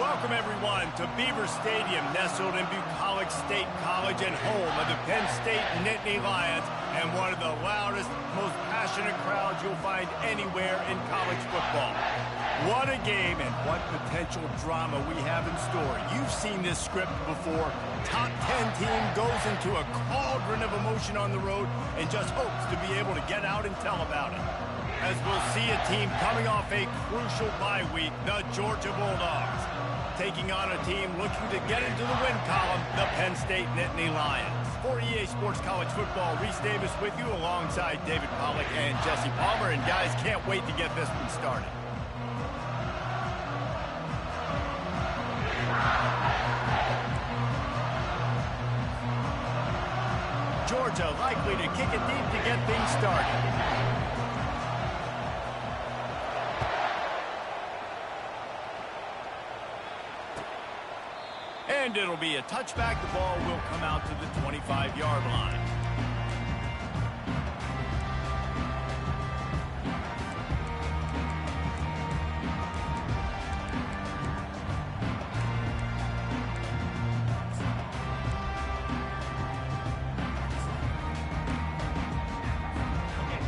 Welcome, everyone, to Beaver Stadium, nestled in Bucolic State College and home of the Penn State Nittany Lions, and one of the loudest, most passionate crowds you'll find anywhere in college football. What a game and what potential drama we have in store. You've seen this script before. Top 10 team goes into a cauldron of emotion on the road and just hopes to be able to get out and tell about it. As we'll see a team coming off a crucial bye week, the Georgia Bulldogs, taking on a team looking to get into the win column, the Penn State Nittany Lions. For EA Sports College Football, Reese Davis with you alongside David Pollack and Jesse Palmer. And guys, can't wait to get this one started. Georgia likely to kick it deep to get things started. And it'll be a touchback. The ball will come out to the 25-yard line.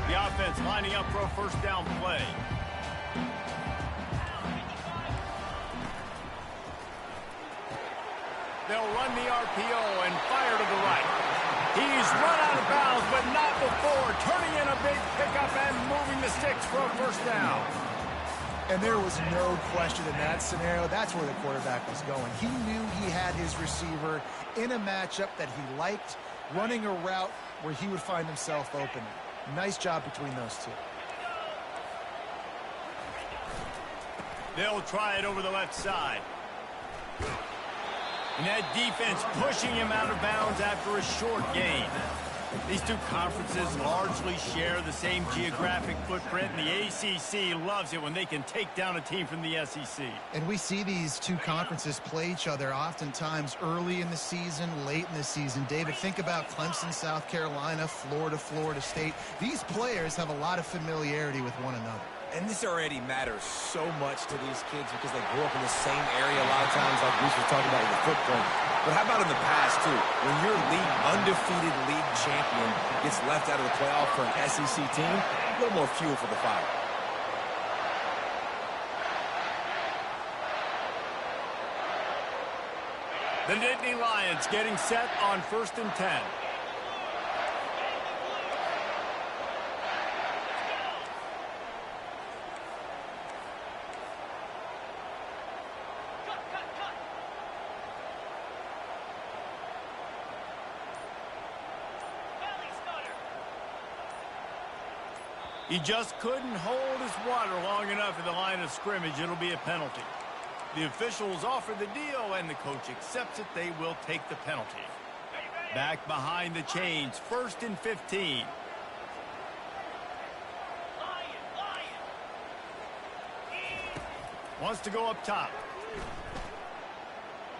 The offense lining up for a first down play. They'll run the RPO and fire to the right. He's run out of bounds, but not before turning in a big pickup and moving the sticks for a first down. And there was no question in that scenario. That's where the quarterback was going. He knew he had his receiver in a matchup that he liked, running a route where he would find himself open. Nice job between those two. They'll try it over the left side. And that defense pushing him out of bounds after a short gain. These two conferences largely share the same geographic footprint, and the ACC loves it when they can take down a team from the SEC. And we see these two conferences play each other oftentimes early in the season, late in the season. David, think about Clemson, South Carolina, Florida, Florida State. These players have a lot of familiarity with one another. And this already matters so much to these kids because they grew up in the same area a lot of times, like Bruce was talking about with the footprint. But how about in the past, too? When your undefeated league champion gets left out of the playoff for an SEC team, a little more fuel for the fire. The Nittany Lions getting set on 1st and 10. He just couldn't hold his water long enough at the line of scrimmage. It'll be a penalty. The officials offer the deal, and the coach accepts it. They will take the penalty. Back behind the chains, 1st and 15. Wants to go up top.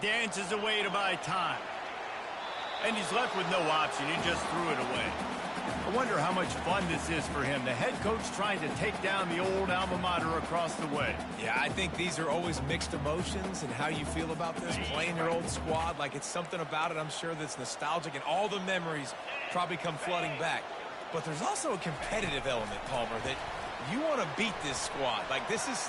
Dances away to buy time. And he's left with no option. He just threw it away. I wonder how much fun this is for him. The head coach trying to take down the old alma mater across the way. Yeah, I think these are always mixed emotions and how you feel about this, playing your old squad. Like, it's something about it, I'm sure, that's nostalgic, and all the memories probably come flooding back. But there's also a competitive element, Palmer, that you want to beat this squad. Like, this is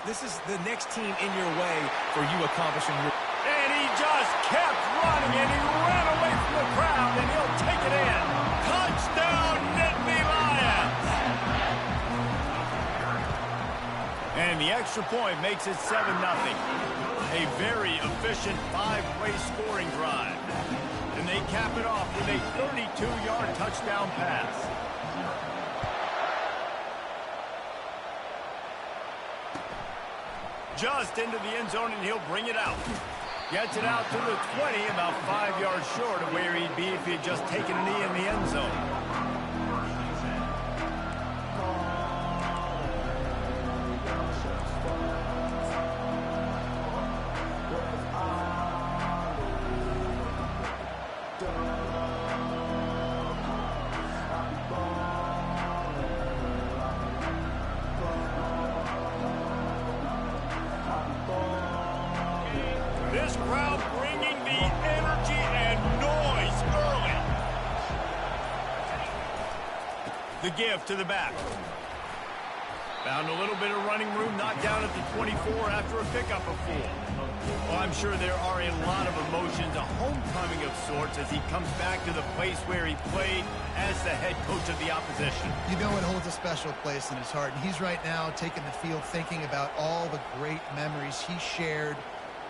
the next team in your way for you accomplishing your... And he just kept running, and he ran away from the crowd, and he'll take it in. Touchdown, Nittany Lions! And the extra point makes it 7-0. A very efficient 5-play scoring drive. And they cap it off with a 32-yard touchdown pass. Just into the end zone, and he'll bring it out. Gets it out to the 20, about 5 yards short of where he'd be if he had just taken a knee in the end zone. give to the back. Found a little bit of running room, knocked down at the 24 after a pickup of 4. Well, I'm sure there are a lot of emotions, a homecoming of sorts as he comes back to the place where he played as the head coach of the opposition. You know it holds a special place in his heart, and he's right now taking the field thinking about all the great memories he shared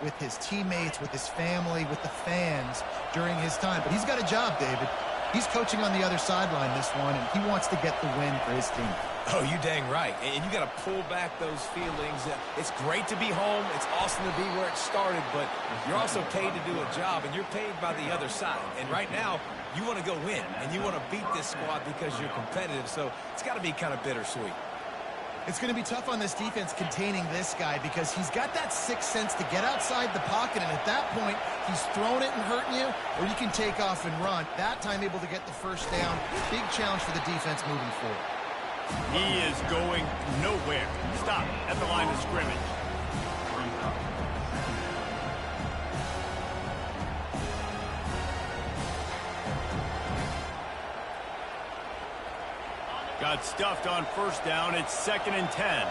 with his teammates, with his family, with the fans during his time. But he's got a job, David. He's coaching on the other sideline this one, and he wants to get the win for his team. Oh, you dang right. And you got to pull back those feelings. It's great to be home. It's awesome to be where it started, but you're also paid to do a job, and you're paid by the other side. And right now, you want to go win, and you want to beat this squad because you're competitive, so it's got to be kind of bittersweet. It's going to be tough on this defense containing this guy because he's got that sixth sense to get outside the pocket, and at that point, he's throwing it and hurting you, or you can take off and run. That time able to get the first down. Big challenge for the defense moving forward. He is going nowhere. Stop at the line of scrimmage. Got stuffed on first down. It's 2nd and 10.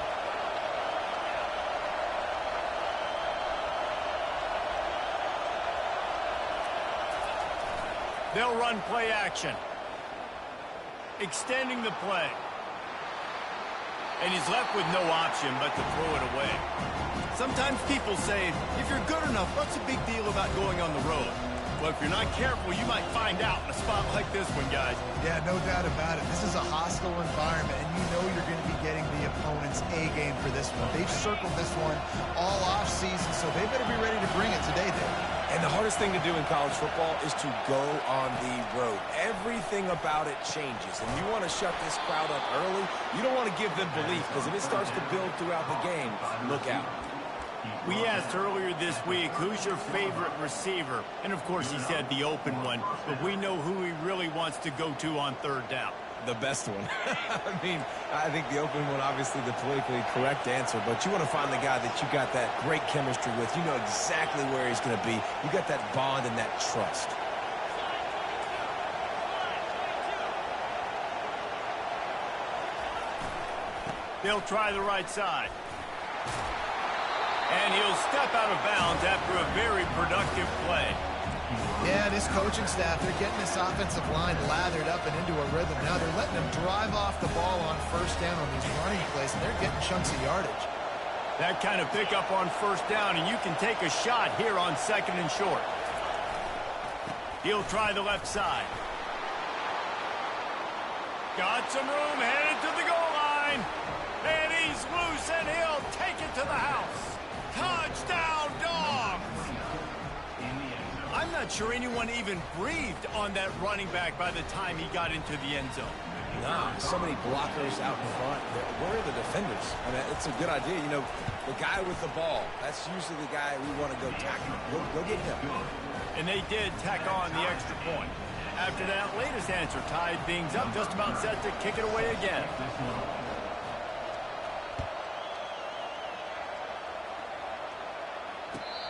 They'll run play action. Extending the play. And he's left with no option but to throw it away. Sometimes people say, if you're good enough, what's the big deal about going on the road? Well, if you're not careful, you might find out in a spot like this one, guys. Yeah, no doubt about it. This is a hostile environment, and you know you're going to be getting the opponent's A-game for this one. They've circled this one all off-season, so they better be ready to bring it today, Dave. And the hardest thing to do in college football is to go on the road. Everything about it changes, and you want to shut this crowd up early. You don't want to give them belief, because if it starts to build throughout the game, look out. We asked earlier this week, who's your favorite receiver? And, of course, he said the open one, but we know who he really wants to go to on 3rd down. The best one. I mean, I think the open one, obviously the politically correct answer, but you want to find the guy that you got that great chemistry with. You know exactly where he's going to be. You got that bond and that trust. They'll try the right side. And he'll step out of bounds after a very productive play. Yeah, this coaching staff, they're getting this offensive line lathered up and into a rhythm. Now they're letting them drive off the ball on first down on these running plays, and they're getting chunks of yardage. That kind of pickup on first down, and you can take a shot here on 2nd and short. He'll try the left side. Got some room, headed to the goal line. And he's loose, and he'll take it to the house. Touchdown, Dogs! I'm not sure anyone even breathed on that running back by the time he got into the end zone. Nah, so many blockers out in front. Where are the defenders? I mean, it's a good idea. You know, the guy with the ball, that's usually the guy we want to go tackle. Go get him. And they did tack on the extra point. After that latest answer tied things up, just about set to kick it away again.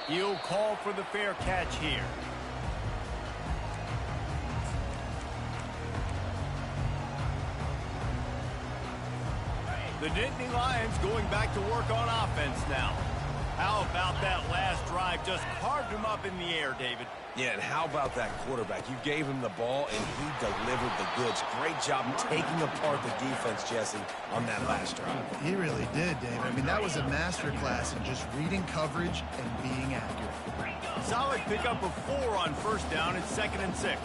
He'll call for the fair catch here. The Nittany Lions going back to work on offense now. How about that last drive? Just carved him up in the air, David. Yeah, and how about that quarterback? You gave him the ball, and he delivered the goods. Great job taking apart the defense, Jesse, on that last drive. He really did, Dave. I mean, that was a masterclass in just reading coverage and being accurate. Solid pickup of 4 on first down. It's 2nd and 6.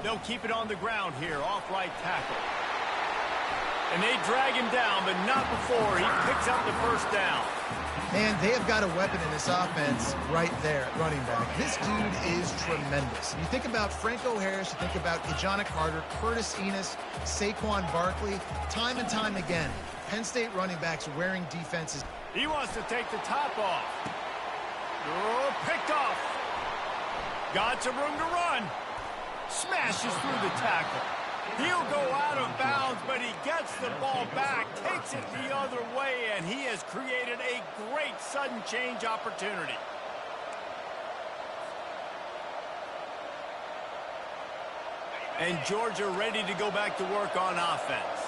They'll keep it on the ground here, off right tackle. And they drag him down, but not before he picks up the first down. Man, they have got a weapon in this offense right there at running back. This dude is tremendous. You think about Franco Harris, you think about Kajana Carter, Curtis Enos, Saquon Barkley, time and time again. Penn State running backs wearing defenses. He wants to take the top off. Oh, picked off. Got some room to run. Smashes through the tackle. He'll go out of bounds, but he gets the ball back, takes it the other way, and he has created a great sudden change opportunity. And Georgia ready to go back to work on offense.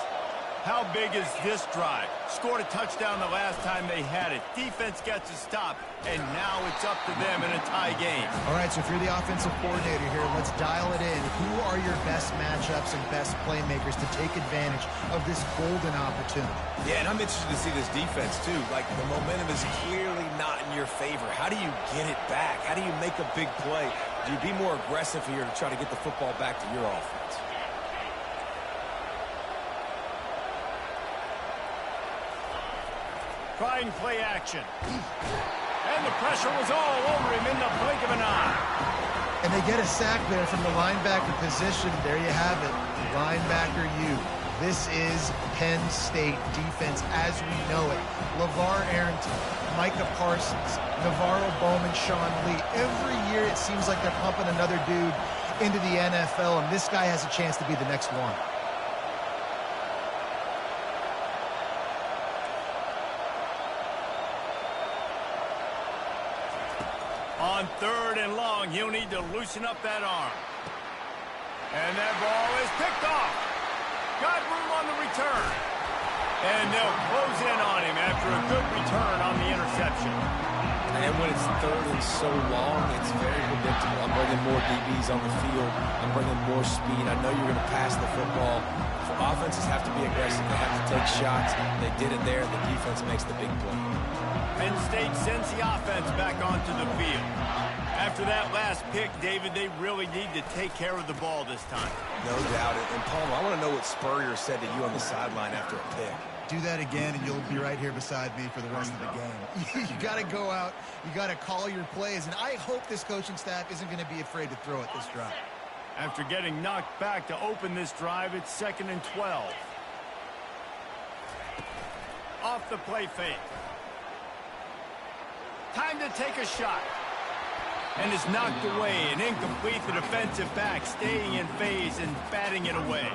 How big is this drive? Scored a touchdown the last time they had it. Defense gets a stop, and now it's up to them in a tie game. All right, so if you're the offensive coordinator here, let's dial it in. Who are your best matchups and best playmakers to take advantage of this golden opportunity? Yeah, and I'm interested to see this defense, too. Like, the momentum is clearly not in your favor. How do you get it back? How do you make a big play? Do you be more aggressive here to try to get the football back to your offense? Trying play action. And the pressure was all over him in the blink of an eye. And they get a sack there from the linebacker position. There you have it, linebacker U. This is Penn State defense as we know it. LeVar Arrington, Micah Parsons, Navarro Bowman, Sean Lee. Every year it seems like they're pumping another dude into the NFL, and this guy has a chance to be the next one. On 3rd and long, he'll need to loosen up that arm. And that ball is picked off. Got room on the return. And they'll close in on him after a good return on the interception. And when it's 3rd and so long, it's very predictable. I'm bringing more DBs on the field. I'm bringing more speed. I know you're going to pass the football. So offenses have to be aggressive. They have to take shots. They did it there. The defense makes the big play. Penn State sends the offense back onto the field. After that last pick, David, they really need to take care of the ball this time. No doubt. And Palmer, I want to know what Spurrier said to you on the sideline after a pick. Do that again, and you'll be right here beside me for the rest of the game. You got to go out. You got to call your plays, and I hope this coaching staff isn't going to be afraid to throw it this drive. After getting knocked back to open this drive, it's 2nd and 12. Off the play fake. Time to take a shot. And it's knocked away and incomplete. The defensive back staying in phase and batting it away.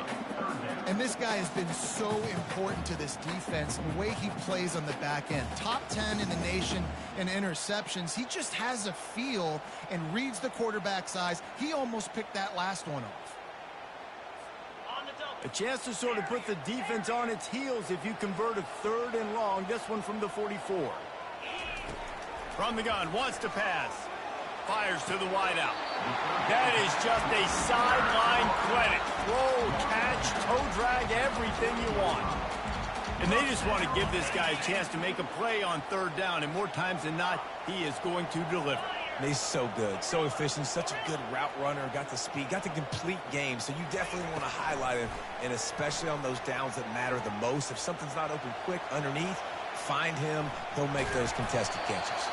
And this guy has been so important to this defense, the way he plays on the back end. Top 10 in the nation in interceptions. He just has a feel and reads the quarterback's eyes. He almost picked that last one off. A chance to sort of put the defense on its heels if you convert a 3rd and long. This one from the 44. From the gun, wants to pass. Fires to the wideout. That is just a sideline credit. Throw, catch, toe drag, everything you want. And they just want to give this guy a chance to make a play on 3rd down, and more times than not, he is going to deliver. He's so good, so efficient, such a good route runner, got the speed, got the complete game, so you definitely want to highlight him, and especially on those downs that matter the most. If something's not open quick underneath, find him, he'll make those contested catches.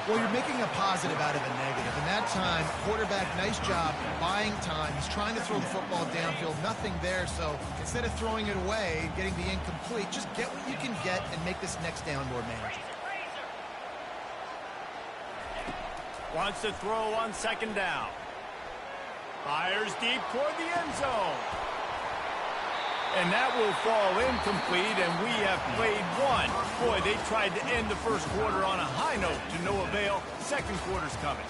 Well, you're making a positive out of a negative. And that time, quarterback, nice job buying time. He's trying to throw the football downfield. Nothing there. So instead of throwing it away, getting the incomplete, just get what you can get and make this next down more manageable. Wants to throw on 2nd down. Fires deep toward the end zone. And that will fall incomplete, and we have played one. Boy, they tried to end the first quarter on a high note to no avail. 2nd quarter's coming.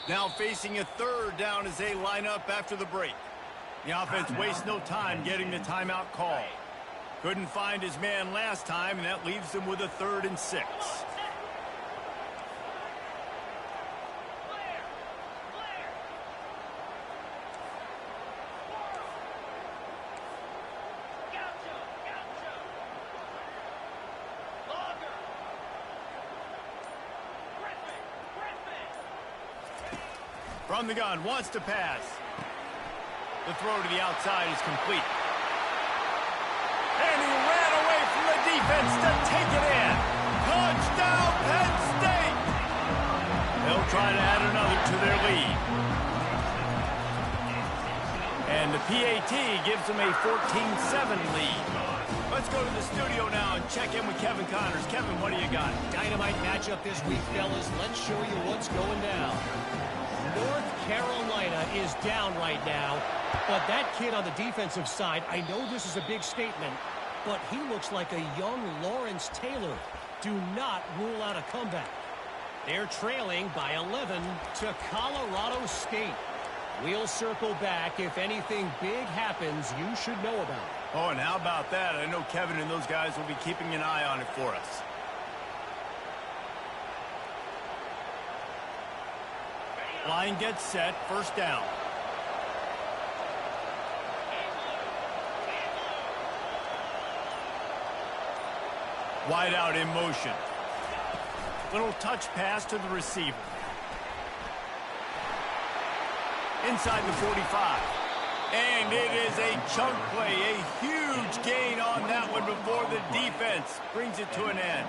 Now facing a 3rd down as they line up after the break. The offense wastes no time getting the timeout call. Couldn't find his man last time, and that leaves him with a 3rd and 6. From the gun, wants to pass. The throw to the outside is complete. And he ran away from the defense to take it in. Touchdown, Penn State! They'll try to add another to their lead. And the PAT gives them a 14-7 lead. A Let's go to the studio now and check in with Kevin Connors. Kevin, what do you got? Dynamite matchup this week, fellas. Let's show you what's going down. North Carolina is down right now, but that kid on the defensive side, I know this is a big statement, but he looks like a young Lawrence Taylor. Do not rule out a comeback. They're trailing by 11 to Colorado State. We'll circle back. If anything big happens, you should know about it. Oh, and how about that? I know Kevin and those guys will be keeping an eye on it for us. Line gets set. First down. Wide out in motion. Little touch pass to the receiver. Inside the 45. And it is a chunk play. A huge gain on that one before the defense brings it to an end.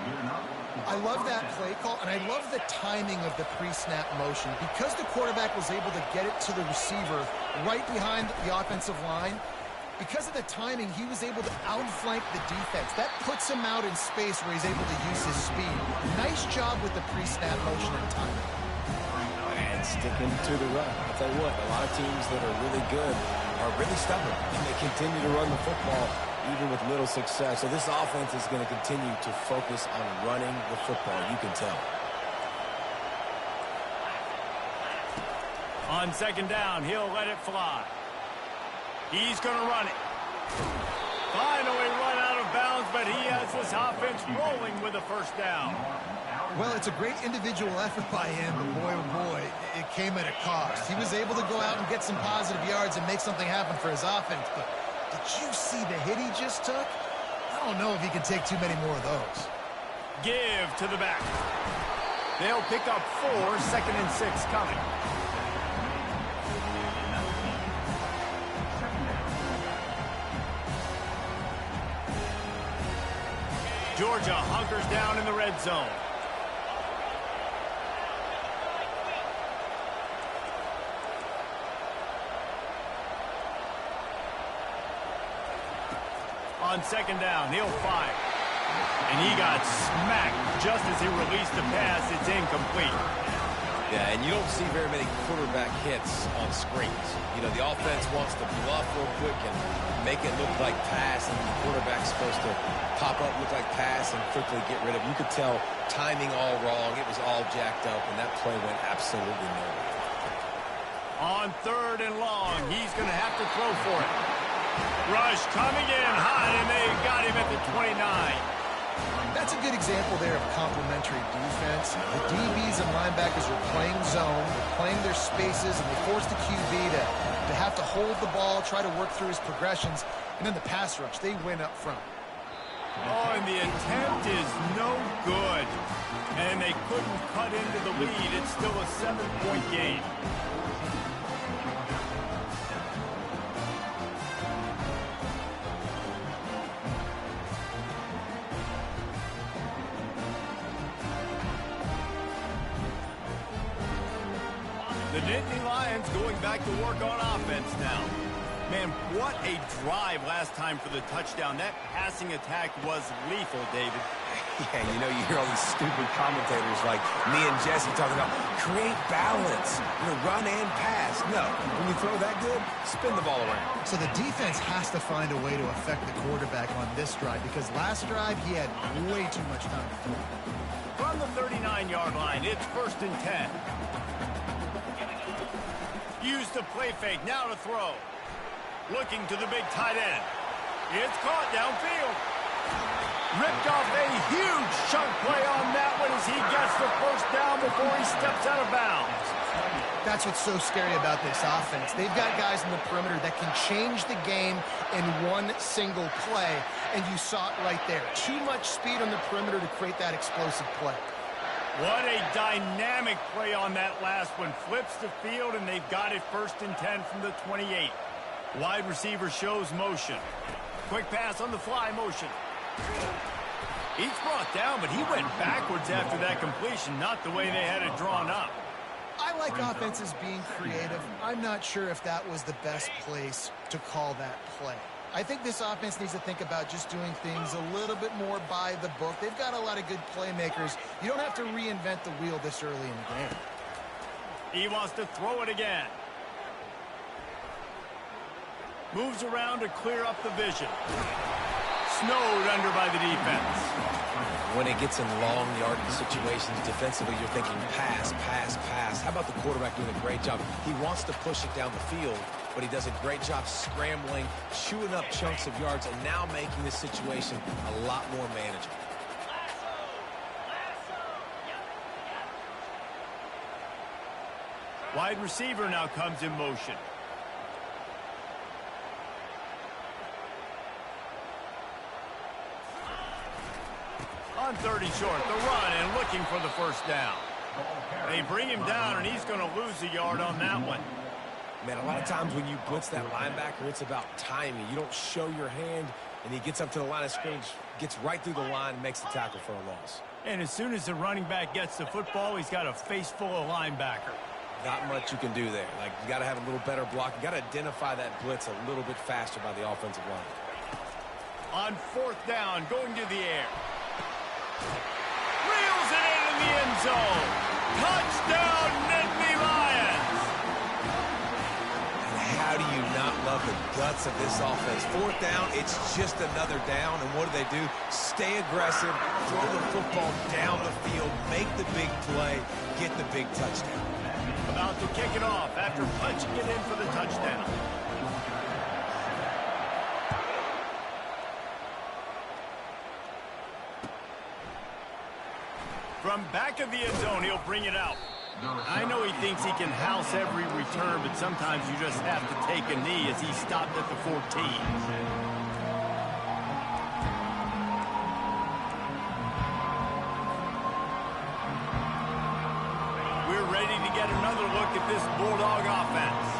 I love that play call, and I love the timing of the pre-snap motion. Because the quarterback was able to get it to the receiver right behind the offensive line, because of the timing, he was able to outflank the defense. That puts him out in space where he's able to use his speed. Nice job with the pre-snap motion and timing. And sticking to the run. I'll tell you what, a lot of teams that are really good are really stubborn, and they continue to run the football even with little success. So this offense is going to continue to focus on running the football. You can tell. On second down, he'll let it fly. He's going to run it. Finally run out of bounds, but he has this offense rolling with a first down. Well, it's a great individual effort by him, but boy, oh boy, it came at a cost. He was able to go out and get some positive yards and make something happen for his offense, but did you see the hit he just took? I don't know if he can take too many more of those. Give to the back. They'll pick up 4, second and 6 coming. Georgia hunkers down in the red zone. On second down, he'll fire. And he got smacked just as he released the pass. It's incomplete. Yeah, and you don't see very many quarterback hits on screens. You know, the offense wants to bluff real quick and make it look like pass, and the quarterback's supposed to pop up, look like pass, and quickly get rid of it. You could tell timing all wrong. It was all jacked up, and that play went absolutely nowhere. On third and long, he's going to have to throw for it. Rush coming in hot, and they got him at the 29. That's a good example there of complementary defense. The DBs and linebackers are playing zone, they're playing their spaces, and they force the QB to have to hold the ball, try to work through his progressions, and then the pass rush, they win up front. Oh, and the attempt is no good. And they couldn't cut into the lead. It's still a 7-point game. The Nittany Lions going back to work on offense now. Man, what a drive last time for the touchdown. That passing attack was lethal, David. Yeah, you know, you hear all these stupid commentators like me and Jesse talking about create balance, you know, run and pass. No, when you throw that good, spin the ball around. So the defense has to find a way to affect the quarterback on this drive, because last drive he had way too much time to throw. From the 39-yard line, it's first and 10. Use the play fake, now to throw. Looking to the big tight end. It's caught downfield. Ripped off a huge chunk play on that one as he gets the first down before he steps out of bounds. That's what's so scary about this offense. They've got guys in the perimeter that can change the game in one single play, and you saw it right there. Too much speed on the perimeter to create that explosive play. What a dynamic play on that last one. Flips the field, and they've got it first and 10 from the 28. Wide receiver shows motion. Quick pass on the fly motion. He's brought down, but he went backwards after that completion, not the way they had it drawn up. I like offenses being creative. I'm not sure if that was the best place to call that play. I think this offense needs to think about just doing things a little bit more by the book. They've got a lot of good playmakers. You don't have to reinvent the wheel this early in the game. He wants to throw it again. Moves around to clear up the vision. Snowed under by the defense. When it gets in long yardage situations defensively, you're thinking pass, pass, pass. How about the quarterback doing a great job? He wants to push it down the field, but he does a great job scrambling, chewing up chunks of yards, and now making this situation a lot more manageable. Wide receiver now comes in motion. On 30 short, the run and looking for the first down. They bring him down, and he's going to lose a yard on that one. Man, a lot of times when you blitz that linebacker, it's about timing. You don't show your hand, and he gets up to the line of scrimmage, gets right through the line, and makes the tackle for a loss. And as soon as the running back gets the football, he's got a face full of linebacker. Not much you can do there. Like, you got to have a little better block. You got to identify that blitz a little bit faster by the offensive line. On fourth down, going to the air. Reels it in the end zone. Touchdown, Nittany Lions. And how do you not love the guts of this offense? Fourth down, it's just another down. And what do? Stay aggressive, throw the football down the field, make the big play, get the big touchdown. About to kick it off after punching it in for the touchdown. From back of the end zone, he'll bring it out. I know he thinks he can house every return, but sometimes you just have to take a knee as he stopped at the 14. We're ready to get another look at this Bulldog offense.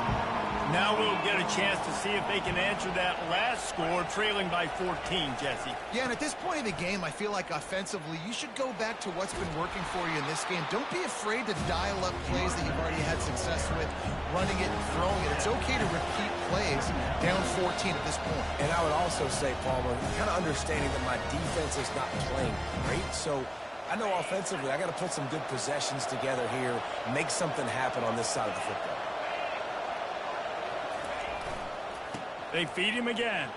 Now we'll get a chance to see if they can answer that last score, trailing by 14, Jesse. Yeah, and at this point in the game, I feel like offensively, you should go back to what's been working for you in this game. Don't be afraid to dial up plays that you've already had success with, running it and throwing it. It's okay to repeat plays down 14 at this point. And I would also say, Palmer, kind of understanding that my defense is not playing great, so I know offensively I got to put some good possessions together here, make something happen on this side of the football. They feed him again.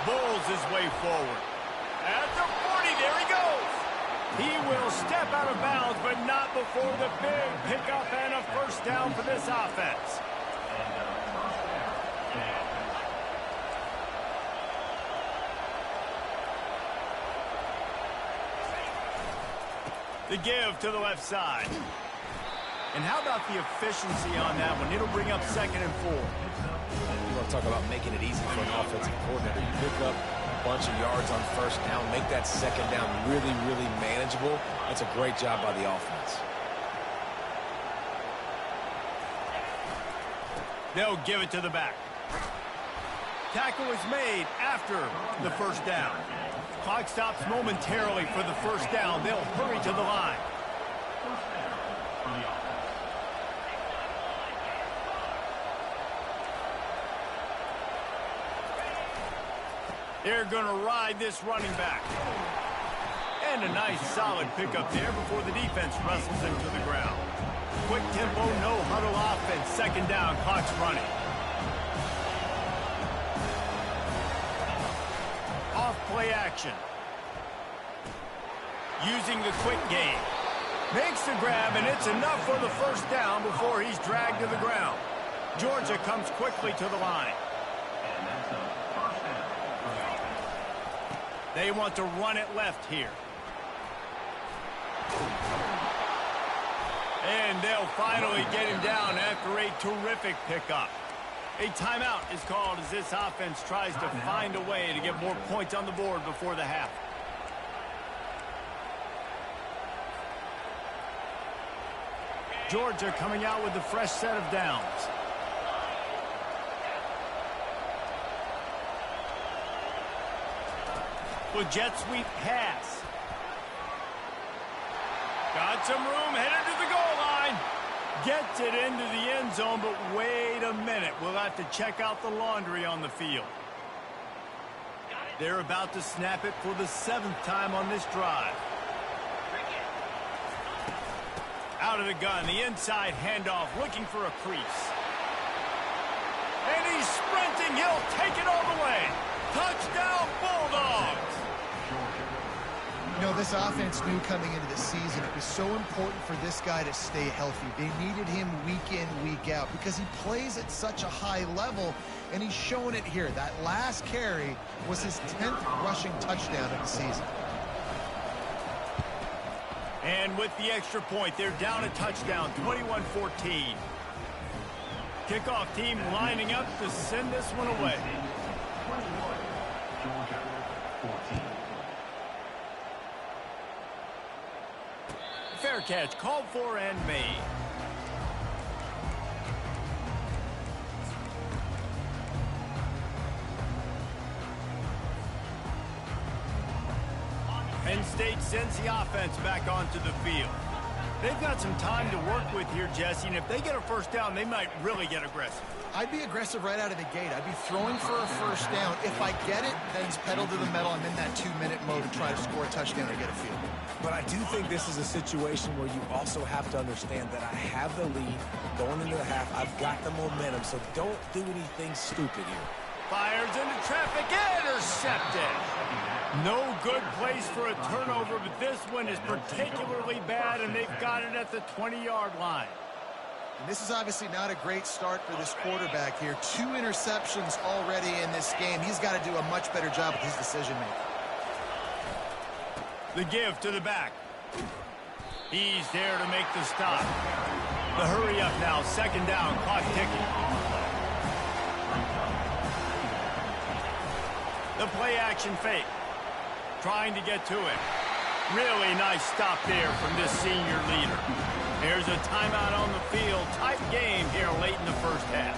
Bowls his way forward. At the 40, there he goes. He will step out of bounds, but not before the big pickup and a first down for this offense. The give to the left side. And how about the efficiency on that one? It'll bring up 2nd and 4. You want to talk about making it easy for an offensive coordinator. You pick up a bunch of yards on first down, make that 2nd down really, really manageable. That's a great job by the offense. They'll give it to the back. Tackle is made after the first down. Clock stops momentarily for the first down. They'll hurry to the line. They're going to ride this running back. And a nice solid pickup there before the defense wrestles him to the ground. Quick tempo, no huddle offense. 2nd down, clock's running. Off play action. Using the quick game. Makes the grab, and it's enough for the first down before he's dragged to the ground. Georgia comes quickly to the line. They want to run it left here. And they'll finally get him down after a terrific pickup. A timeout is called as this offense tries to find a way to get more points on the board before the half. Georgia coming out with a fresh set of downs. With jet sweep pass. Got some room, headed to the goal line. Gets it into the end zone, but wait a minute. We'll have to check out the laundry on the field. They're about to snap it for the 7th time on this drive. Out of the gun, the inside handoff, looking for a crease. And he's sprinting. He'll take it all the way. Touchdown, Bulldogs! You know, this offense knew coming into the season it was so important for this guy to stay healthy. They needed him week in, week out because he plays at such a high level, and he's showing it here. That last carry was his 10th rushing touchdown of the season. And with the extra point, they're down a touchdown, 21-14. Kickoff team lining up to send this one away. 21, Georgia, 14. Fair catch, called for and made. Penn State sends the offense back onto the field. They've got some time to work with here, Jesse, and if they get a first down, they might really get aggressive. I'd be aggressive right out of the gate. I'd be throwing for a first down. If I get it, then it's pedal to the metal. I'm in that 2-minute mode to try to score a touchdown or get a field goal. But I do think this is a situation where you also have to understand that I have the lead going into the half. I've got the momentum, so don't do anything stupid here. Fires into traffic, intercepted. No good place for a turnover, but this one is particularly bad, and they've got it at the 20-yard line. And this is obviously not a great start for this quarterback here. 2 interceptions already in this game. He's got to do a much better job with his decision-making. The give to the back. He's there to make the stop. The hurry up now, 2nd down, clock ticking. The play action fake. Trying to get to it. Really nice stop there from this senior leader. There's a timeout on the field. Tight game here late in the first half.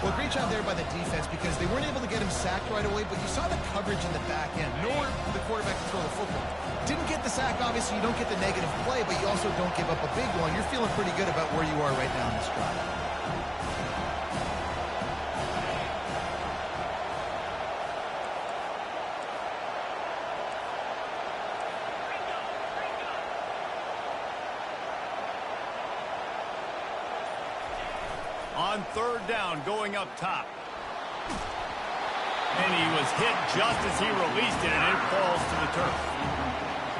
Well, great job there by the defense because they weren't able to get him sacked right away, but you saw the coverage in the back end. Nowhere for the quarterback to throw the football. Didn't get the sack, obviously. You don't get the negative play, but you also don't give up a big one. You're feeling pretty good about where you are right now in this drive. On 3rd down, going up top. And he was hit just as he released it, and it falls to the turf.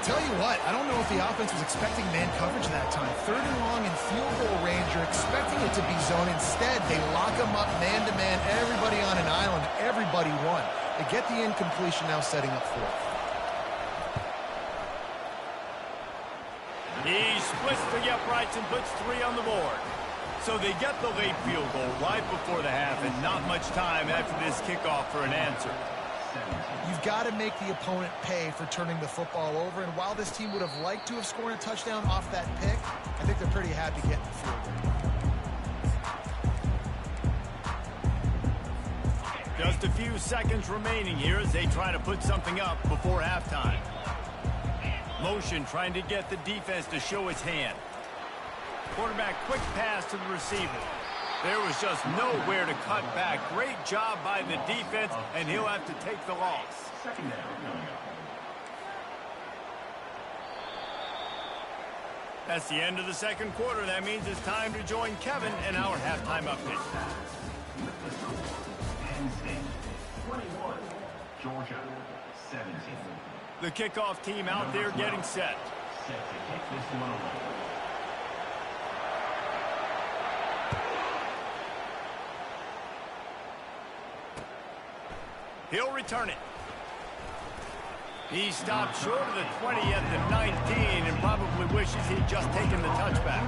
Tell you what, I don't know if the offense was expecting man coverage that time. 3rd and long in field goal range, you're expecting it to be zone. Instead, they lock him up man-to-man, everybody on an island, everybody won. They get the incompletion now setting up 4th. He splits the uprights and puts 3 on the board. So they get the late field goal right before the half, and not much time after this kickoff for an answer. You've got to make the opponent pay for turning the football over, and while this team would have liked to have scored a touchdown off that pick, I think they're pretty happy getting the field goal. Just a few seconds remaining here as they try to put something up before halftime. Motion trying to get the defense to show its hand. Quarterback, quick pass to the receiver. There was just nowhere to cut back. Great job by the defense, and he'll have to take the loss. That's the end of the 2nd quarter. That means it's time to join Kevin in our halftime update. Penn State, 21, Georgia, 17. The kickoff team out there getting set. Set to kick this one away. He'll return it. He stopped short of the 20 at the 19 and probably wishes he'd just taken the touchback.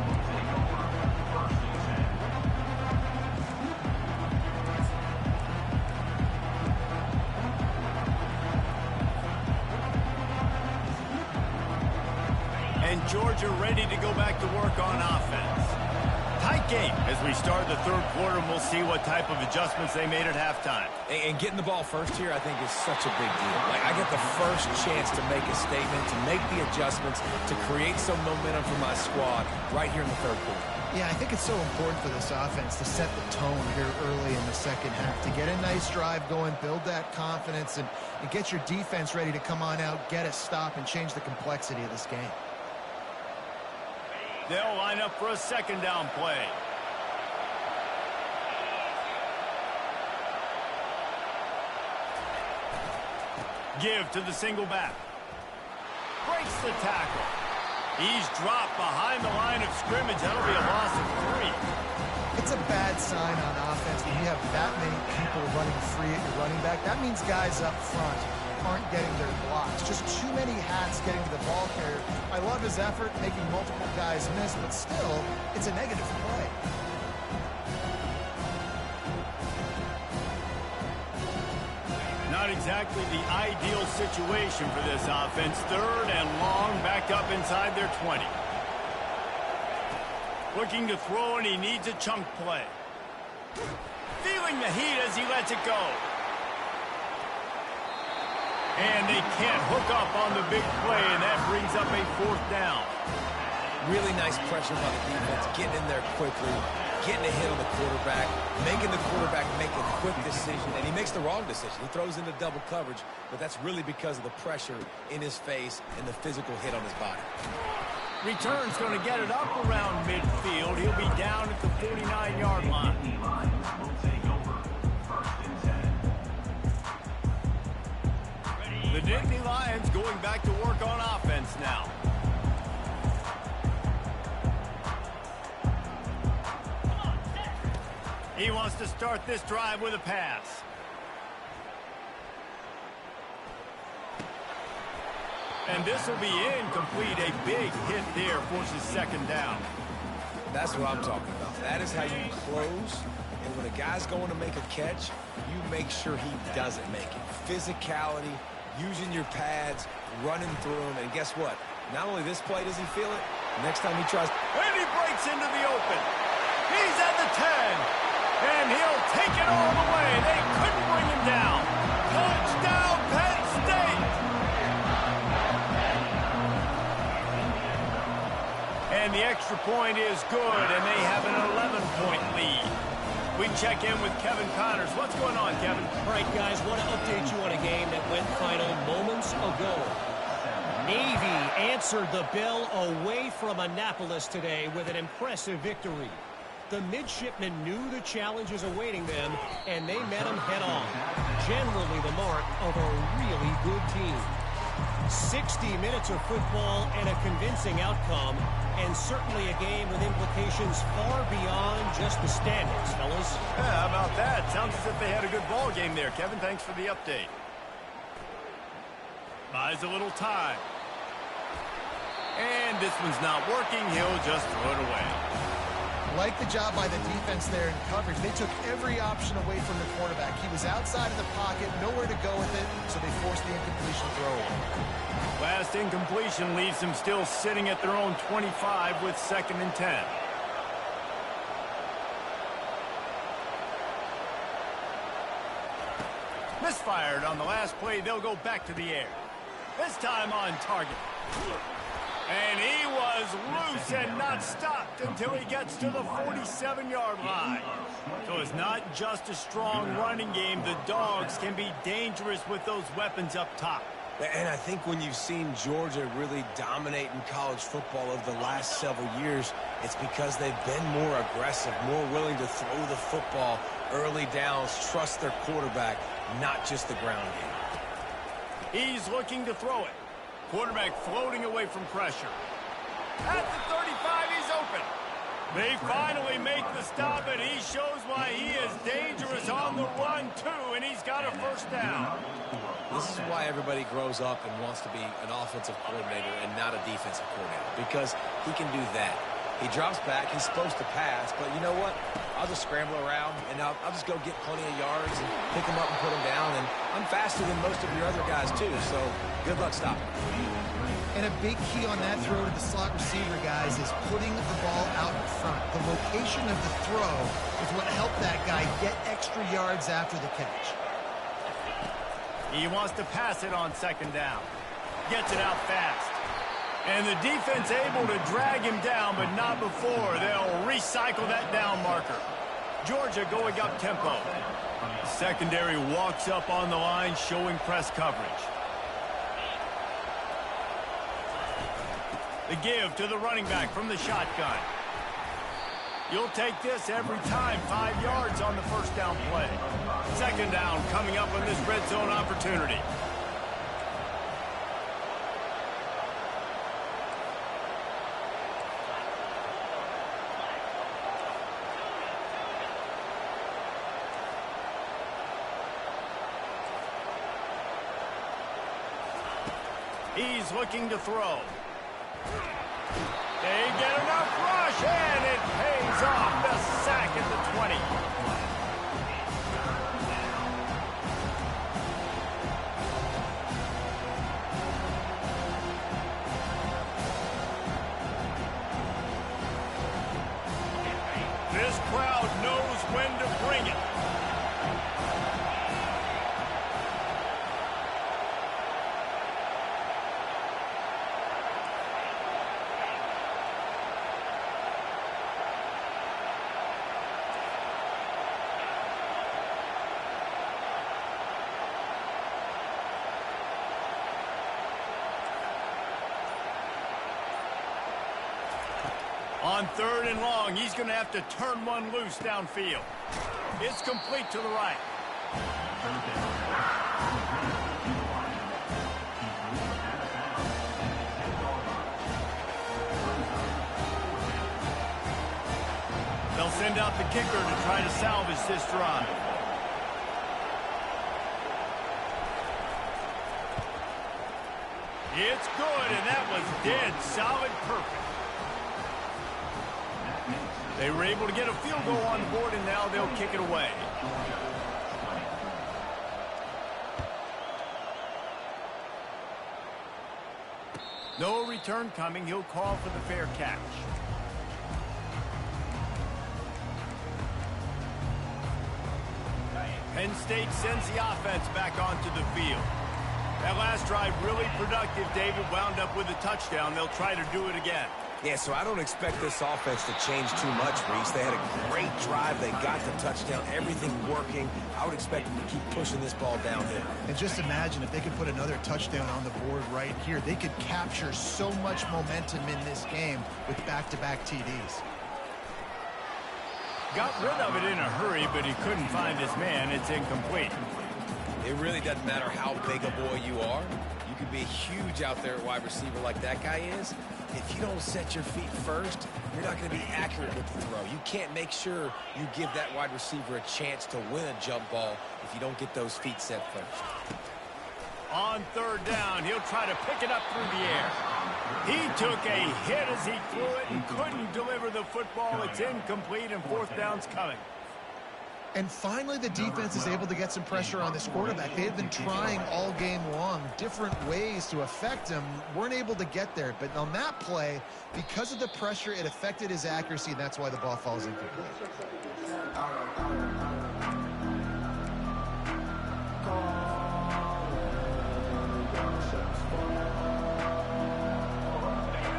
And Georgia ready to go back to work on offense. Tight game as we start the 3rd quarter, and we'll see what type of adjustments they made at halftime. And getting the ball first here, I think, is such a big deal. Like, I get the first chance to make a statement, to make the adjustments, to create some momentum for my squad right here in the 3rd quarter. Yeah, I think it's so important for this offense to set the tone here early in the second half, to get a nice drive going, build that confidence, and get your defense ready to come on out, get a stop, and change the complexity of this game. They'll line up for a second down play. Give to the single back. Breaks the tackle. He's dropped behind the line of scrimmage. That'll be a loss of 3. It's a bad sign on offense when you have that many people running free at your running back. That means guys up front aren't getting their blocks. Just too many hats getting to the ball carrier. I love his effort, making multiple guys miss, but still, it's a negative play. Not exactly the ideal situation for this offense. 3rd and long, back up inside their 20. Looking to throw, and he needs a chunk play. Feeling the heat as he lets it go. And they can't hook up on the big play, and that brings up a 4th down. Really nice pressure by the defense, getting in there quickly, getting a hit on the quarterback, making the quarterback make a quick decision, and he makes the wrong decision. He throws into double coverage, but that's really because of the pressure in his face and the physical hit on his body. Return's going to get it up around midfield. He'll be down at the 49-yard line. The Nittany Lions going back to work on offense now. He wants to start this drive with a pass. And this will be incomplete. A big hit there, forces second down. That's what I'm talking about. That is how you close. And when a guy's going to make a catch, you make sure he doesn't make it. Physicality, using your pads, running through them. And guess what? Not only this play does he feel it, next time he tries. And he breaks into the open. He's at the 10. And he'll take it all the way. They couldn't bring him down. Touchdown, Penn State! And the extra point is good, and they have an 11-point lead. We check in with Kevin Connors. What's going on, Kevin? All right, guys, want to update you on a game that went final moments ago. Navy answered the bell away from Annapolis today with an impressive victory. The midshipmen knew the challenges awaiting them, and they met them head-on. Generally the mark of a really good team. 60 minutes of football and a convincing outcome, and certainly a game with implications far beyond just the standings, fellas. Yeah, how about that? Sounds as if they had a good ball game there, Kevin. Thanks for the update. Buys a little time. And this one's not working. He'll just throw it away. Like the job by the defense there in coverage. They took every option away from the quarterback. He was outside of the pocket, nowhere to go with it, so they forced the incompletion throw. Last incompletion leaves them still sitting at their own 25 with 2nd and 10. Misfired on the last play. They'll go back to the air. This time on target. And he was loose and not stopped until he gets to the 47-yard line. So it's not just a strong running game. The Dogs can be dangerous with those weapons up top. And I think when you've seen Georgia really dominate in college football over the last several years, it's because they've been more aggressive, more willing to throw the football early downs, trust their quarterback, not just the ground game. He's looking to throw it. Quarterback floating away from pressure. At the 35, he's open. They finally make the stop, and he shows why he is dangerous on the run, too, and he's got a first down. This is why everybody grows up and wants to be an offensive coordinator and not a defensive coordinator, because he can do that. He drops back. He's supposed to pass, but you know what? I'll just scramble around, and I'll just go get plenty of yards and pick him up and put him down, and I'm faster than most of your other guys, too, so good luck stopping. And a big key on that throw to the slot receiver, guys, is putting the ball out in front. The location of the throw is what helped that guy get extra yards after the catch. He wants to pass it on 2nd down. Gets it out fast. And the defense able to drag him down, but not before. They'll recycle that down marker. Georgia going up tempo. Secondary walks up on the line, showing press coverage. The give to the running back from the shotgun. You'll take this every time. 5 yards on the first down play. Second down coming up on this red zone opportunity. He's looking to throw. They get enough rush, and it pays off. The sack at the 20. This crowd knows when to bring it. On 3rd and long, he's going to have to turn one loose downfield. It's complete to the right. They'll send out the kicker to try to salvage this drive. It's good, and that was dead solid perfect. They were able to get a field goal on the board, and now they'll kick it away. No return coming. He'll call for the fair catch. Penn State sends the offense back onto the field. That last drive really productive. David wound up with a touchdown. They'll try to do it again. Yeah, so I don't expect this offense to change too much, Reese. They had a great drive. They got the touchdown. Everything working. I would expect them to keep pushing this ball downhill. And just imagine if they could put another touchdown on the board right here. They could capture so much momentum in this game with back-to-back TDs. Got rid of it in a hurry, but he couldn't find his man. It's incomplete. It really doesn't matter how big a boy you are. You could be huge out there at wide receiver like that guy is. If you don't set your feet first, you're not going to be accurate with the throw. You can't make sure you give that wide receiver a chance to win a jump ball if you don't get those feet set first. On 3rd down, he'll try to pick it up through the air. He took a hit as he threw it and couldn't deliver the football. It's incomplete, and 4th down's coming. And finally, the defense is able to get some pressure on this quarterback. They have been trying all game long different ways to affect him. Weren't able to get there. But on that play, because of the pressure, it affected his accuracy, and that's why the ball falls incomplete.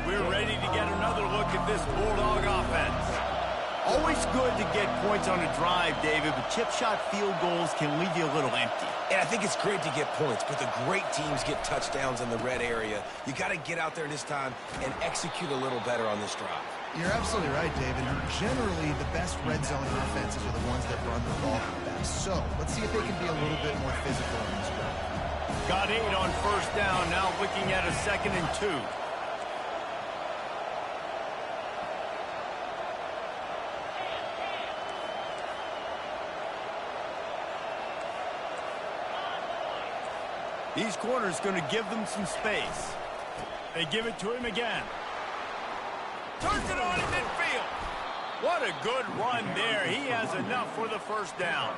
We're ready to get another look at this Bulldog offense. Always good to get points on a drive, David, but chip shot field goals can leave you a little empty. And I think it's great to get points, but the great teams get touchdowns in the red area. You got to get out there this time and execute a little better on this drive. You're absolutely right, David. Generally, the best red zone offenses are the ones that run the ball best. So let's see if they can be a little bit more physical in this drive. Got 8 on 1st down, now looking at a 2nd and 2. These corners going to give them some space. They give it to him again. Turns it on in midfield. What a good run there. He has enough for the 1st down.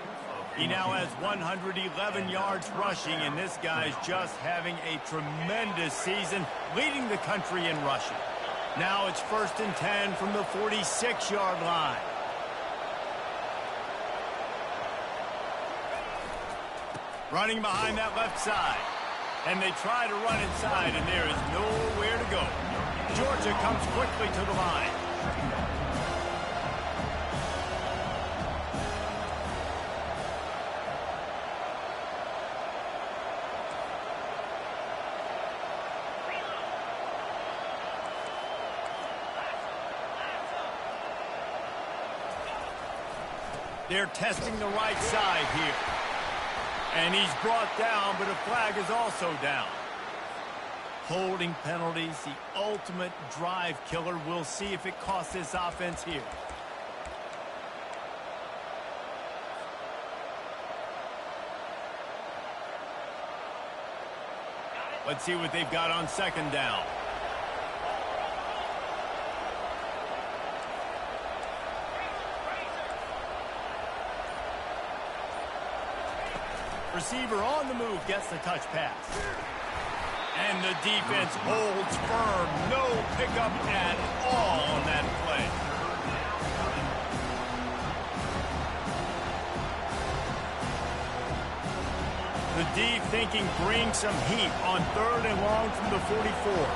He now has 111 yards rushing, and this guy's just having a tremendous season, leading the country in rushing. Now it's 1st and 10 from the 46-yard line. Running behind that left side. And they try to run inside, and there is nowhere to go. Georgia comes quickly to the line. They're testing the right side here. And he's brought down, but a flag is also down. Holding penalties, the ultimate drive killer. We'll see if it costs this offense here. Let's see what they've got on second down. Receiver on the move gets the touch pass. And the defense holds firm. No pickup at all on that play. The D thinking bring some heat on 3rd and long from the 44.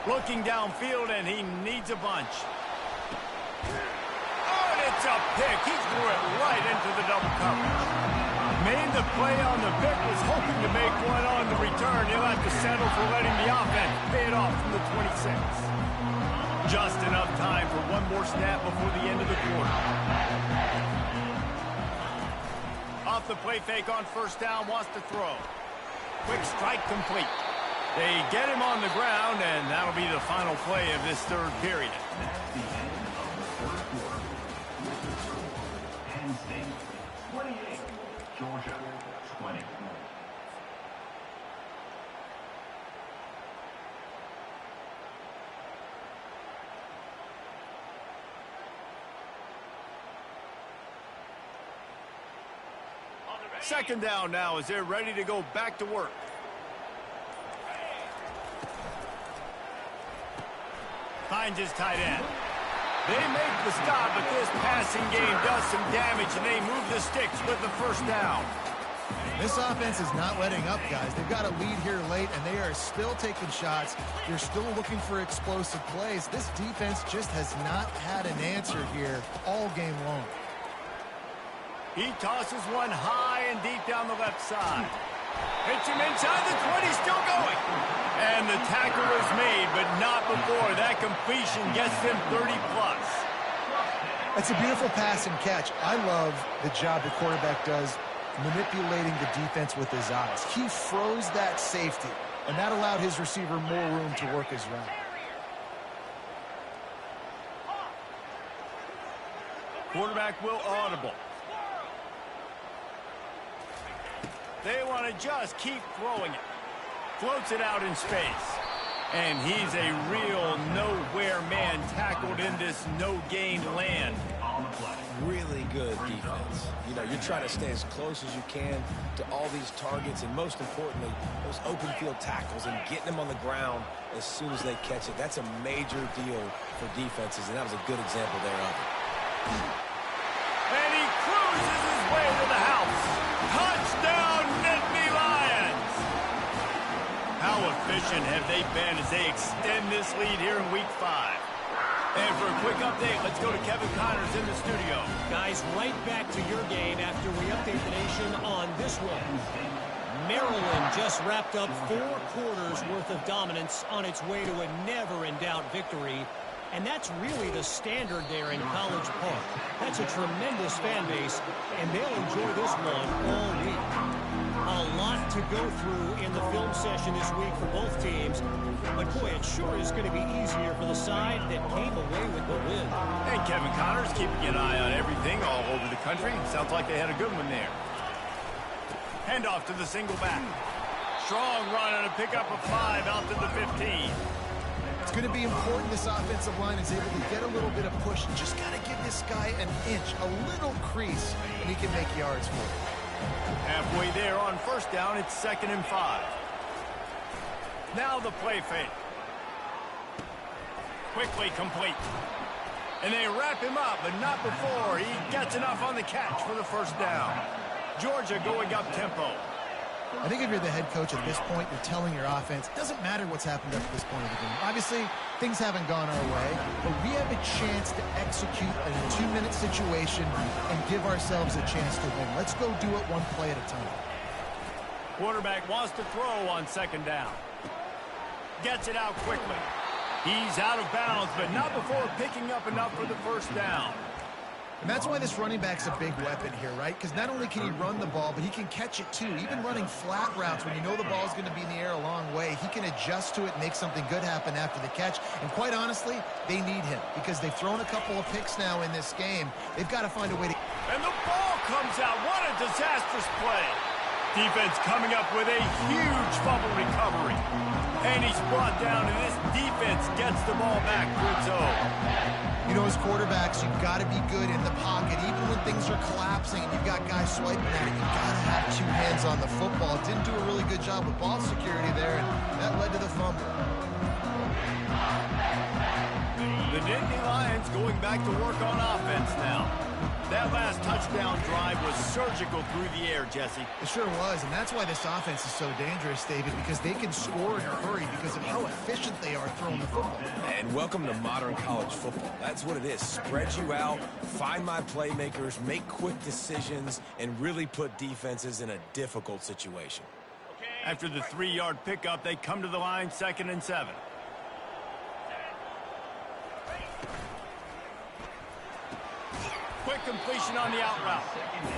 Looking downfield, and he needs a bunch. Oh, and it's a pick. He threw it right into the double coverage. Made the play on the pick, was hoping to make one on the return. He'll have to settle for letting the offense pay it off from the 26. Just enough time for one more snap before the end of the quarter. Off the play fake on first down, wants to throw. Quick strike complete. They get him on the ground, and that'll be the final play of this third period. That's the end of the third quarter. With the score, Penn State 28, Georgia 20. Second down now as they're ready to go back to work. Finds his tight end. They make the stop, but this passing game does some damage, and they move the sticks with the first down. This offense is not letting up, guys. They've got a lead here late, and they are still taking shots. They're still looking for explosive plays. This defense just has not had an answer here all game long. He tosses one high and deep down the left side. Hits him inside the 20, still going. And the tackle is made, but not before. That completion gets them 30-plus. That's a beautiful pass and catch. I love the job the quarterback does manipulating the defense with his eyes. He froze that safety, and that allowed his receiver more room to work his route. Quarterback will audible. They want to just keep throwing it. Floats it out in space. And he's a real nowhere man tackled in this no-gain land. On the play. Really good defense. You know, you're trying to stay as close as you can to all these targets, and most importantly, those open field tackles and getting them on the ground as soon as they catch it. That's a major deal for defenses, and that was a good example there of it. And he cruises his way to the house. Touchdown, Nittany Lions! How efficient have they been as they extend this lead here in Week 5? And for a quick update, let's go to Kevin Connors in the studio. Guys, right back to your game after we update the nation on this one. Maryland just wrapped up 4 quarters worth of dominance on its way to a never-in-doubt victory. And that's really the standard there in College Park. That's a tremendous fan base, and they'll enjoy this one all week. A lot to go through in the film session this week for both teams. But, boy, it sure is going to be easier for the side that came away with the win. And Kevin Connors keeping an eye on everything all over the country. Sounds like they had a good one there. Handoff to the single back. Strong run and a pickup of 5 out to the 15. It's going to be important this offensive line is able to get a little bit of push. Just got to give this guy an inch, a little crease, and he can make yards for it. Halfway there on first down, it's 2nd and 5. Now the play fake. Quickly complete. And they wrap him up, but not before he gets enough on the catch for the first down. Georgia going up tempo. I think if you're the head coach at this point, you're telling your offense, it doesn't matter what's happened up to this point of the game. Obviously, things haven't gone our way, but we have a chance to execute in a 2-minute situation and give ourselves a chance to win. Let's go do it one play at a time. Quarterback wants to throw on second down. Gets it out quickly. He's out of bounds, but not before picking up enough for the first down. And that's why this running back's a big weapon here, right? Because not only can he run the ball, but he can catch it too. Even running flat routes when you know the ball's going to be in the air a long way, he can adjust to it and make something good happen after the catch. And quite honestly, they need him because they've thrown a couple of picks now in this game. They've got to find a way to... And the ball comes out. What a disastrous play. Defense coming up with a huge fumble recovery. And he's brought down, and this defense gets the ball back to its own. You know, as quarterbacks, you've got to be good in the pocket. Even when things are collapsing and you've got guys swiping at it, you've got to have 2 hands on the football. Didn't do a really good job with ball security there, and that led to the fumble. The Nittany Lions going back to work on offense now. That last touchdown drive was surgical through the air, Jesse. It sure was, and that's why this offense is so dangerous, David, because they can score in a hurry because of how efficient they are throwing the football. And welcome to modern college football. That's what it is. Spread you out, find my playmakers, make quick decisions, and really put defenses in a difficult situation. After the 3-yard pickup, they come to the line 2nd and 7. Quick completion on the out route.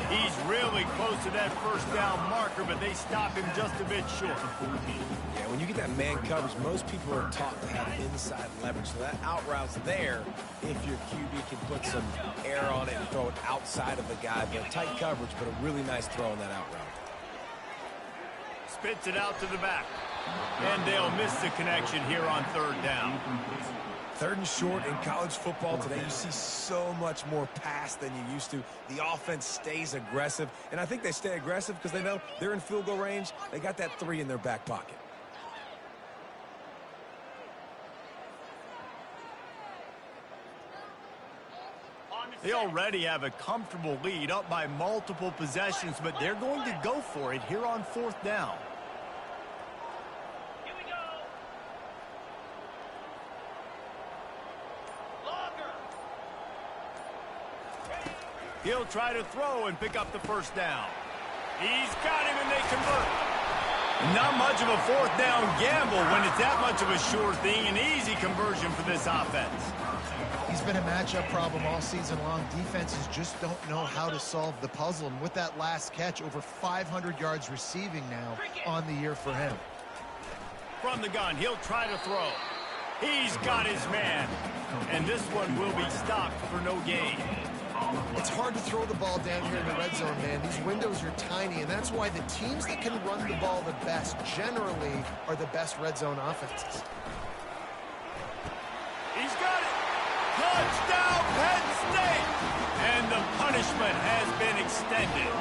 He's really close to that first down marker, but they stop him just a bit short. Yeah, when you get that man coverage, most people are taught to have inside leverage. So that out route's there if your QB can put some air on it and throw it outside of the guy. But tight coverage, but a really nice throw on that out route. Spits it out to the back. And they'll miss the connection here on 3rd down. 3rd and short in college football today. You see so much more pass than you used to. The offense stays aggressive, and I think they stay aggressive because they know they're in field goal range. They got that 3 in their back pocket. They already have a comfortable lead, up by multiple possessions, but they're going to go for it here on 4th down. He'll try to throw and pick up the first down. He's got him, and they convert. Not much of a 4th down gamble when it's that much of a sure thing. An easy conversion for this offense. He's been a matchup problem all season long. Defenses just don't know how to solve the puzzle. And with that last catch, over 500 yards receiving now on the year for him. From the gun, he'll try to throw. He's got his man. And this one will be stopped for no gain. It's hard to throw the ball down here in the red zone, man. These windows are tiny, and that's why the teams that can run the ball the best generally are the best red zone offenses. He's got it. Touchdown, Penn State! And the punishment has been extended.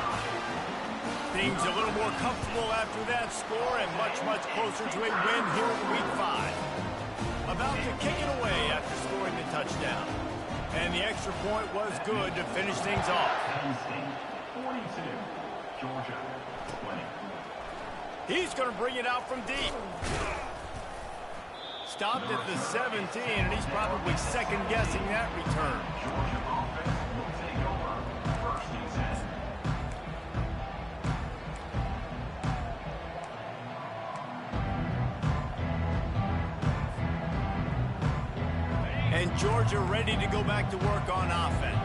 Things a little more comfortable after that score and much, much closer to a win here in Week 5. About to kick it away after scoring the touchdown. And the extra point was good to finish things off. Penn State 42, Georgia 20. He's going to bring it out from deep. Stopped at the 17, and he's probably second-guessing that return. Georgia offense will take over 1st and 10. And Georgia ready to go back to work on offense.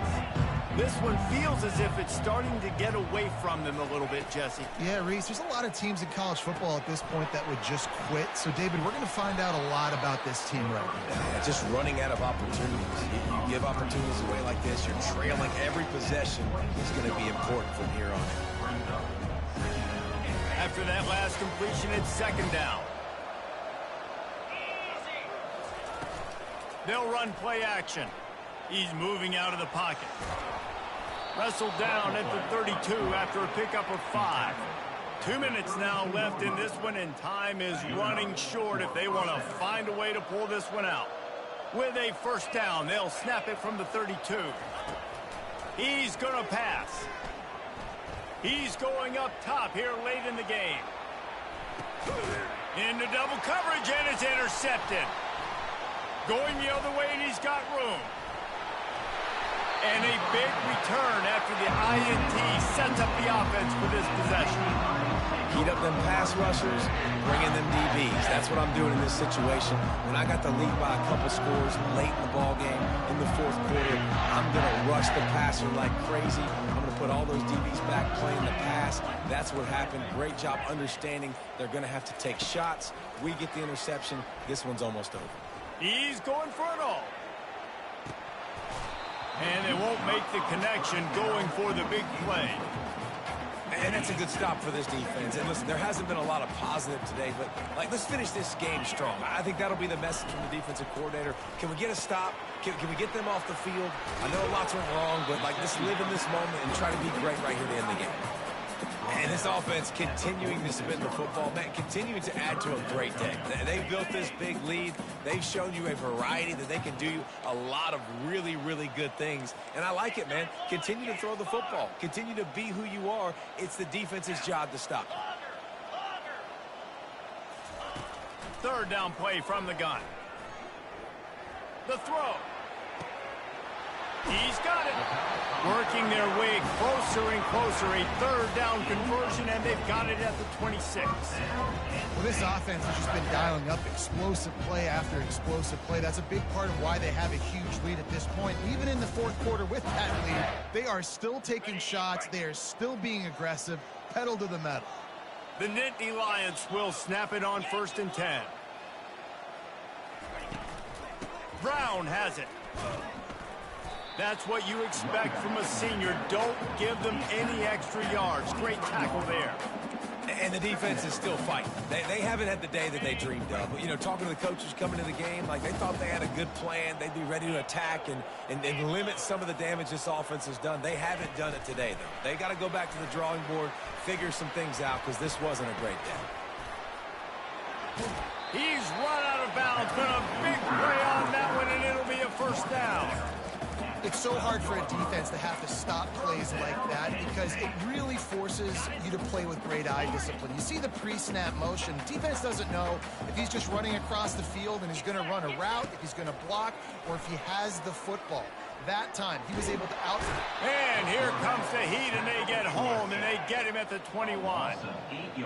This one feels as if it's starting to get away from them a little bit, Jesse. Yeah, Reese, there's a lot of teams in college football at this point that would just quit. So, David, we're going to find out a lot about this team right now. Yeah, just running out of opportunities. You give opportunities away like this, you're trailing every possession. Is going to be important from here on in. After that last completion, it's 2nd down. They'll run play action. He's moving out of the pocket. Wrestled down at the 32 after a pickup of 5. 2 minutes now left in this one, and time is running short if they want to find a way to pull this one out. with a first down. They'll snap it from the 32. He's going to pass. He's going up top here late in the game. Into double coverage, and it's intercepted. Going the other way, and he's got room. And a big return after the INT sets up the offense for this possession. Heat up them pass rushers, bring in them DBs. That's what I'm doing in this situation. When I got the lead by a couple scores late in the ball game, in the fourth quarter, I'm going to rush the passer like crazy. I'm going to put all those DBs back playing the pass. That's what happened. Great job understanding they're going to have to take shots. We get the interception. This one's almost over. He's going for it all. And they won't make the connection going for the big play. And that's a good stop for this defense. And listen, there hasn't been a lot of positive today, but let's finish this game strong. I think that'll be the message from the defensive coordinator. Can we get a stop? Can we get them off the field? I know lots went wrong, but just live in this moment and try to be great right here to end the game. And this offense continuing to spin the football, man, continuing to add to a great day. They've built this big lead. They've shown you a variety that they can do a lot of really, really good things. And I like it, man. Continue to throw the football. Continue to be who you are. It's the defense's job to stop you. Third down play from the gun. The throw. He's got it. Working their way closer and closer. A third down conversion, and they've got it at the 26. Well, this offense has just been dialing up explosive play after explosive play. That's a big part of why they have a huge lead at this point. Even in the fourth quarter with that lead, they are still taking shots. They are still being aggressive. Pedal to the metal. The Nittany Lions will snap it on 1st and 10. Brown has it. That's what you expect from a senior. Don't give them any extra yards. Great tackle there. And the defense is still fighting. They haven't had the day that they dreamed of. But, talking to the coaches coming to the game, they thought they had a good plan. They'd be ready to attack and limit some of the damage this offense has done. They haven't done it today, though. They got to go back to the drawing board, figure some things out, because this wasn't a great day. He's run out of bounds, but a big play on that one, and it'll be a first down. It's so hard for a defense to have to stop plays like that because it really forces you to play with great eye discipline. You see the pre-snap motion. Defense doesn't know if he's just running across the field and he's going to run a route, if he's going to block, or if he has the football. That time, he was able to out. And here comes the heat, and they get home, and they get him at the 21.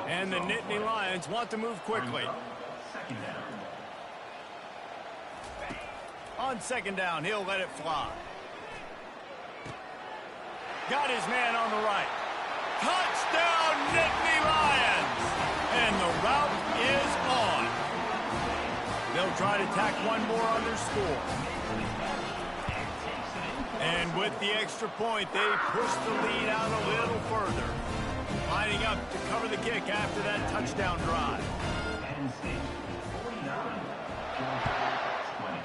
And the Nittany Lions want to move quickly. On second down, he'll let it fly. Got his man on the right. Touchdown, Nittany Lions! And the route is on. They'll try to tack one more on their score. And with the extra point, they push the lead out a little further. Lining up to cover the kick after that touchdown drive. Penn State 49, Georgia 20.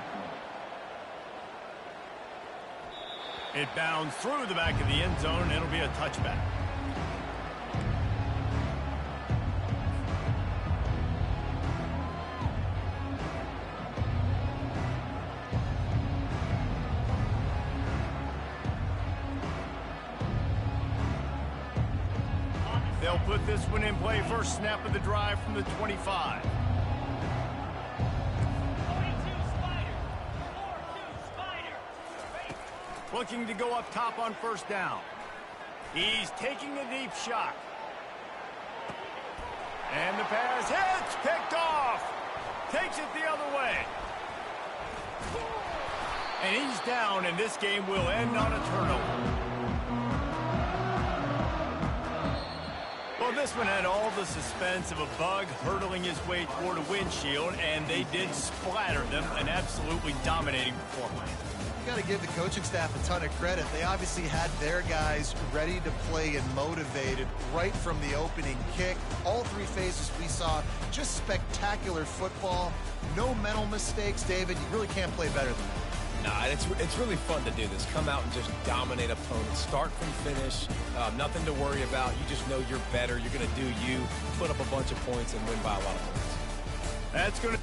It bounds through the back of the end zone, and it'll be a touchback. They'll put this one in play. First snap of the drive from the 25. Looking to go up top on first down. He's taking a deep shot. And the pass hits, picked off. Takes it the other way. And he's down, and this game will end on a turnover. Well, this one had all the suspense of a bug hurtling his way toward a windshield, and they did splatter them. An absolutely dominating performance. You got to give the coaching staff a ton of credit. They obviously had their guys ready to play and motivated right from the opening kick. All three phases we saw, just spectacular football. No mental mistakes, David. You really can't play better than that. Nah, it's really fun to do this. Come out and just dominate opponents. Start from finish. Nothing to worry about. You just know you're better. You're going to do you, put up a bunch of points, and win by a lot of points. That's going to...